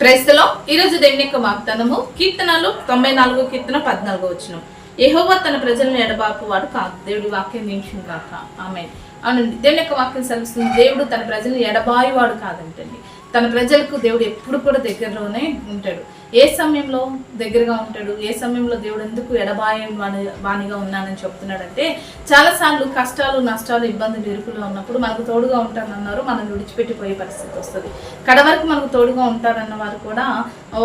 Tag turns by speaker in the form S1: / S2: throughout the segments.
S1: క్రైస్తలో ఈరోజు దేవుని యొక్క వాగ్దానము కీర్తనలు 94 కీర్తన 14 వచనం. యెహోవా తన ప్రజలను ఎడబాపు వాడు కాదు. దేవుడి వాక్యం నిమిషం కాక ఆమేన్. అవునండి, దేవుని యొక్క వాక్యం సెలవుస్తుంది. దేవుడు తన ప్రజలను ఎడబాయి వాడు కాదంటండి. తన ప్రజలకు దేవుడు ఎప్పుడు కూడా దగ్గరలోనే ఉంటాడు. ఏ సమయంలో దగ్గరగా ఉంటాడు, ఏ సమయంలో దేవుడు ఎందుకు ఎడబాయం వాణిగా ఉన్నానని చెప్తున్నాడంటే, చాలాసార్లు కష్టాలు, నష్టాలు, ఇబ్బందులు, ఇరుకులు ఉన్నప్పుడు మనకు తోడుగా ఉంటారన్నారు, మనం విడిచిపెట్టిపోయే పరిస్థితి వస్తుంది. కడవరకు మనకు తోడుగా ఉంటారన్న వారు కూడా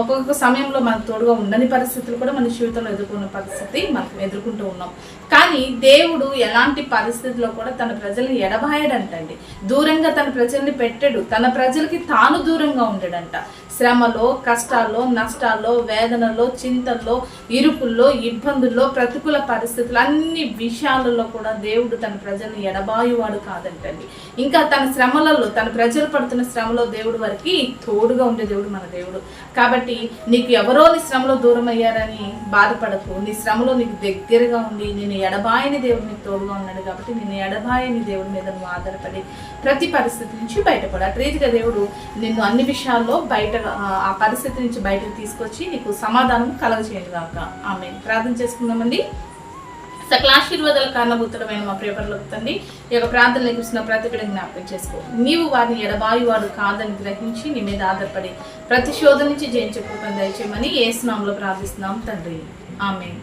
S1: ఒక్కొక్క సమయంలో మనకు తోడుగా ఉండని పరిస్థితులు కూడా మన జీవితంలో ఎదుర్కొన్న పరిస్థితి మనం ఎదుర్కొంటూ ఉన్నాం. కానీ దేవుడు ఎలాంటి పరిస్థితుల్లో కూడా తన ప్రజల్ని ఎడబాయడంటండి. దూరంగా తన ప్రజల్ని పెట్టాడు. తన ప్రజలకి తాను దూరంగా ఉండడంట. శ్రమలో, కష్టాల్లో, నష్టాల్లో, వేదనలో, చింతల్లో, ఇరుకుల్లో, ఇబ్బందుల్లో, ప్రతికూల పరిస్థితులు అన్ని విషయాలలో కూడా దేవుడు తన ప్రజల్ని ఎడబాయువాడు కాదంటండి. ఇంకా తన శ్రమలలో, తన ప్రజలు పడుతున్న శ్రమలో దేవుడు వారికి తోడుగా ఉండే దేవుడు మన దేవుడు. కాబట్టి నీకు ఎవరో నీ శ్రమలో దూరం అయ్యారని బాధపడకు. నీ శ్రమలో నీకు దగ్గరగా ఉండి నేను ఎడబాయని దేవుడు నీకు తోడుగా ఉన్నాడు. కాబట్టి నేను ఎడబాయని దేవుడి మీద నువ్వు ఆధారపడి ప్రతి పరిస్థితి నుంచి బయటపడు. అటు రీతిగా దేవుడు నిన్ను అన్ని విషయాల్లో ఆ పరిస్థితి నుంచి బయటకు తీసుకొచ్చి నీకు సమాధానం కలగచేయండి కాక ఆమేన్. ప్రార్థన చేసుకుందామండి. సకల ఆశీర్వాదాల కారణభూతుడమైన మా ప్రియపరలోకి తండ్రి, ఈ యొక్క ప్రార్థనలు చూసిన ప్రతి బిడ్డ జ్ఞాపకం చేసుకో. నీవు వారిని ఎడబాయి వాడు కాదని గ్రహించి నీ మీద ఆధారపడి ప్రతి శోధన నుంచి జయించే కృపను దయచేయమని యేసు నామములో ప్రార్థిస్తున్నాం తండ్రి ఆమేన్.